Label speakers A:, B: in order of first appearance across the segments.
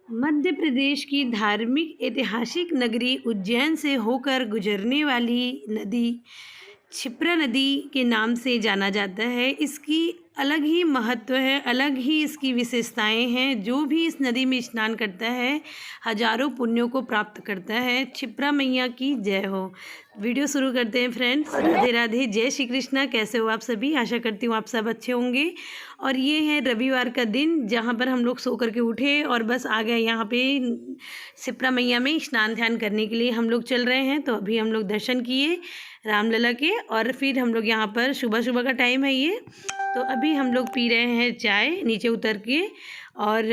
A: मध्य प्रदेश की धार्मिक ऐतिहासिक नगरी उज्जैन से होकर गुजरने वाली नदी क्षिप्रा नदी के नाम से जाना जाता है। इसकी अलग ही महत्व है, अलग ही इसकी विशेषताएं हैं। जो भी इस नदी में स्नान करता है हजारों पुण्यों को प्राप्त करता है। क्षिप्रा मैया की जय हो। वीडियो शुरू करते हैं फ्रेंड्स। राधे राधे, जय श्री कृष्णा। कैसे हो आप सभी? आशा करती हूँ आप सब अच्छे होंगे। और ये है रविवार का दिन जहाँ पर हम लोग सो करके उठे और बस आ गए यहाँ पे क्षिप्रा मैया में स्नान ध्यान करने के लिए हम लोग चल रहे हैं। तो अभी हम लोग दर्शन किए रामलला के और फिर हम लोग यहाँ पर सुबह सुबह का टाइम है ये, तो अभी हम लोग पी रहे हैं चाय नीचे उतर के। और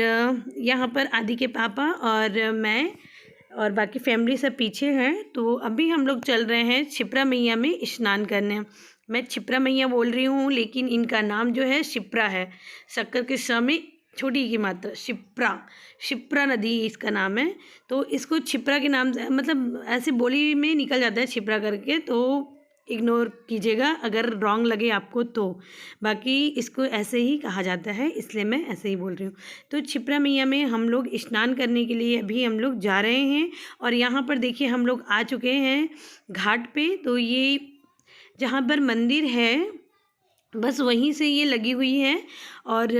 A: यहाँ पर आदि के पापा और मैं और बाकी फैमिली सब पीछे हैं। तो अभी हम लोग चल रहे हैं क्षिप्रा मैया में स्नान करने। मैं क्षिप्रा मैया बोल रही हूँ लेकिन इनका नाम जो है क्षिप्रा है। शक्कर के श में छोटी की मात्रा क्षिप्रा, क्षिप्रा नदी इसका नाम है। तो इसको क्षिप्रा के नाम से मतलब ऐसे बोली में निकल जाता है क्षिप्रा करके, तो इग्नोर कीजिएगा अगर रॉन्ग लगे आपको तो। बाकी इसको ऐसे ही कहा जाता है, इसलिए मैं ऐसे ही बोल रही हूँ। तो क्षिप्रा मैया में हम लोग स्नान करने के लिए अभी हम लोग जा रहे हैं। और यहाँ पर देखिए हम लोग आ चुके हैं घाट पे। तो ये जहाँ पर मंदिर है बस वहीं से ये लगी हुई है। और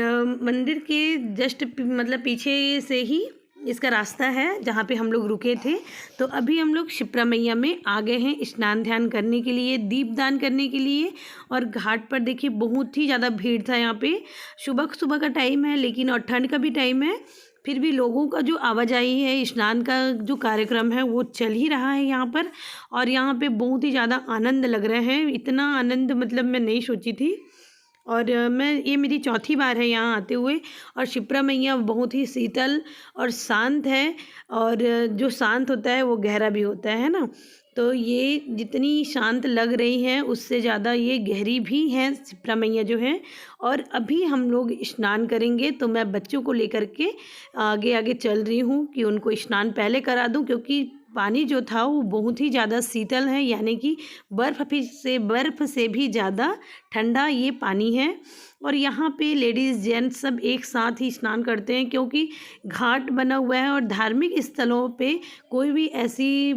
A: मंदिर के जस्ट मतलब पीछे से ही इसका रास्ता है जहाँ पे हम लोग रुके थे। तो अभी हम लोग क्षिप्रा मैया में आ गए हैं स्नान ध्यान करने के लिए, दीपदान करने के लिए। और घाट पर देखिए बहुत ही ज़्यादा भीड़ था यहाँ पे। सुबह सुबह का टाइम है लेकिन और ठंड का भी टाइम है, फिर भी लोगों का जो आवाजाही है, स्नान का जो कार्यक्रम है वो चल ही रहा है यहाँ पर। और यहाँ पे बहुत ही ज़्यादा आनंद लग रहा है। इतना आनंद मतलब मैं नहीं सोची थी। और मैं ये मेरी चौथी बार है यहाँ आते हुए। और क्षिप्रा मैया बहुत ही शीतल और शांत है। और जो शांत होता है वो गहरा भी होता है ना। तो ये जितनी शांत लग रही है उससे ज़्यादा ये गहरी भी है क्षिप्रा मैया जो है। और अभी हम लोग स्नान करेंगे तो मैं बच्चों को लेकर के आगे आगे चल रही हूँ कि उनको स्नान पहले करा दूँ, क्योंकि पानी जो था वो बहुत ही ज़्यादा शीतल है, यानी कि बर्फ़ से भी ज़्यादा ठंडा ये पानी है। और यहाँ पे लेडीज़ जेंट्स सब एक साथ ही स्नान करते हैं, क्योंकि घाट बना हुआ है। और धार्मिक स्थलों पे कोई भी ऐसी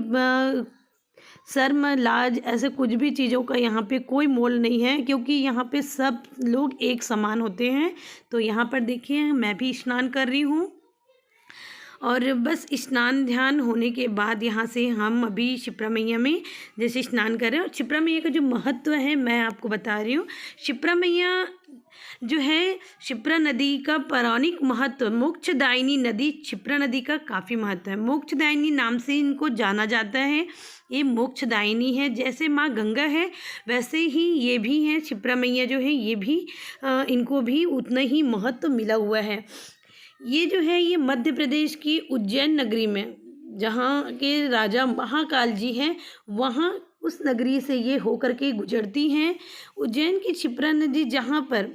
A: शर्म लाज ऐसे कुछ भी चीज़ों का यहाँ पे कोई मोल नहीं है, क्योंकि यहाँ पे सब लोग एक समान होते हैं। तो यहाँ पर देखिए मैं भी स्नान कर रही हूँ। और बस स्नान ध्यान होने के बाद यहाँ से हम अभी क्षिप्रा मैया में जैसे स्नान कर रहे हैं। और क्षिप्रा मैया का जो महत्व है मैं आपको बता रही हूँ। क्षिप्रा मैया जो है, क्षिप्रा नदी का पौराणिक महत्व, मोक्षदायिनी नदी क्षिप्रा नदी का काफ़ी महत्व है। मोक्षदायिनी नाम से इनको जाना जाता है। ये मोक्षदायिनी है, जैसे माँ गंगा है वैसे ही ये भी हैं। क्षिप्रा मैया जो है ये भी इनको भी उतना ही महत्व मिला हुआ है। ये जो है ये मध्य प्रदेश की उज्जैन नगरी में जहाँ के राजा महाकाल जी हैं, वहाँ उस नगरी से ये होकर के गुजरती हैं। उज्जैन की क्षिप्रा नदी जहाँ पर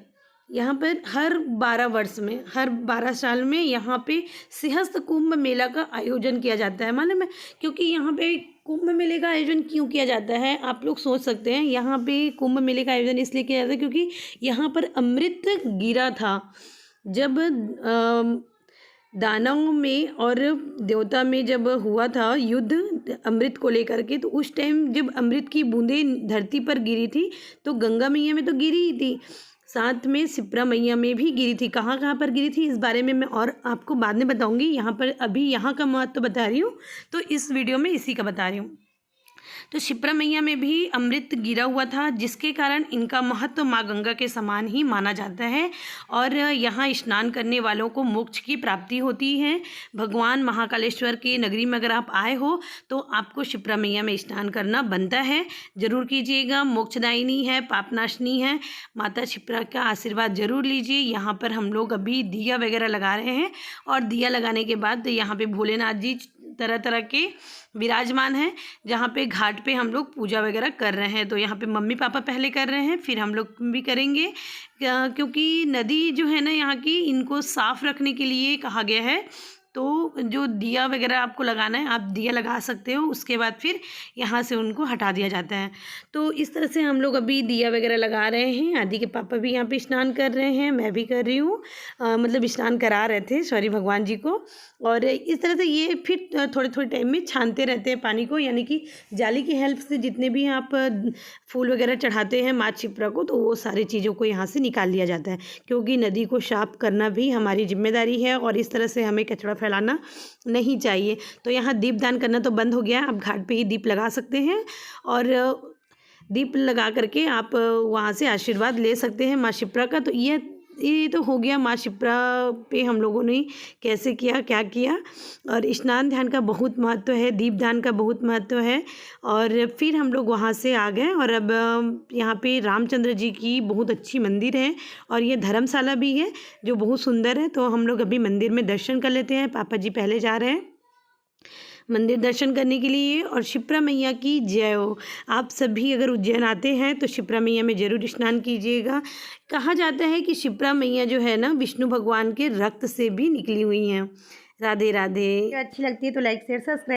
A: यहाँ पर हर 12 वर्ष में, हर 12 साल में यहाँ पे सिंहस्थ कुंभ मेला का आयोजन किया जाता है। मालूम है क्योंकि यहाँ पे कुंभ मेले का आयोजन क्यों किया जाता है? आप लोग सोच सकते हैं यहाँ पे कुंभ मेले का आयोजन इसलिए किया जाता है क्योंकि यहाँ पर अमृत गिरा था। जब दानव में और देवता में जब हुआ था युद्ध अमृत को लेकर के, तो उस टाइम जब अमृत की बूंदें धरती पर गिरी थी तो गंगा मैया में तो गिरी ही थी, साथ में क्षिप्रा मैया में भी गिरी थी। कहाँ कहाँ पर गिरी थी इस बारे में मैं और आपको बाद में बताऊंगी। यहाँ पर अभी यहाँ का महत्व बता रही हूँ, तो इस वीडियो में इसी का बता रही हूँ। तो क्षिप्रा मैया में भी अमृत गिरा हुआ था, जिसके कारण इनका महत्व माँ गंगा के समान ही माना जाता है। और यहाँ स्नान करने वालों को मोक्ष की प्राप्ति होती है। भगवान महाकालेश्वर की नगरी में अगर आप आए हो तो आपको क्षिप्रा मैया में स्नान करना बनता है, जरूर कीजिएगा। मोक्षदायिनी है, पापनाशनी है, माता क्षिप्रा का आशीर्वाद जरूर लीजिए। यहाँ पर हम लोग अभी दिया वगैरह लगा रहे हैं। और दिया लगाने के बाद यहाँ पे भोलेनाथ जी तरह तरह के विराजमान हैं, जहाँ पे घाट पे हम लोग पूजा वगैरह कर रहे हैं। तो यहाँ पे मम्मी पापा पहले कर रहे हैं, फिर हम लोग भी करेंगे, क्योंकि नदी जो है ना यहाँ की, इनको साफ़ रखने के लिए कहा गया है तो जो दिया वगैरह आपको लगाना है, आप दिया लगा सकते हो, उसके बाद फिर यहाँ से उनको हटा दिया जाता है। तो इस तरह से हम लोग अभी दिया वगैरह लगा रहे हैं। आदि के पापा भी यहाँ पे स्नान कर रहे हैं, मैं भी कर रही हूँ, मतलब स्नान करा रहे थे, सॉरी, भगवान जी को। और इस तरह से ये फिर थोड़े थोड़े टाइम में छानते रहते हैं पानी को, यानी कि जाली की हेल्प से जितने भी आप फूल वगैरह चढ़ाते हैं माँ शिप्रा को, तो वो सारी चीज़ों को यहाँ से निकाल लिया जाता है, क्योंकि नदी को साफ करना भी हमारी जिम्मेदारी है और इस तरह से हमें कचरा फैलाना नहीं चाहिए। तो यहाँ दीपदान करना तो बंद हो गया है, आप घाट पे ही दीप लगा सकते हैं और दीप लगा करके आप वहाँ से आशीर्वाद ले सकते हैं माँ शिप्रा का। तो ये तो हो गया माँ शिप्रा पे हम लोगों ने कैसे किया, क्या किया। और स्नान ध्यान का बहुत महत्व है, दीपदान का बहुत महत्व है। और फिर हम लोग वहाँ से आ गए और अब यहाँ पे रामचंद्र जी की बहुत अच्छी मंदिर है और ये धर्मशाला भी है जो बहुत सुंदर है। तो हम लोग अभी मंदिर में दर्शन कर लेते हैं। पापा जी पहले जा रहे हैं मंदिर दर्शन करने के लिए। और शिप्रा मैया की जय हो। आप सभी अगर उज्जैन आते हैं तो शिप्रा मैया में ज़रूर स्नान कीजिएगा। कहा जाता है कि शिप्रा मैया जो है ना, विष्णु भगवान के रक्त से भी निकली हुई हैं। राधे राधे। अच्छी लगती है तो लाइक शेयर सब्सक्राइब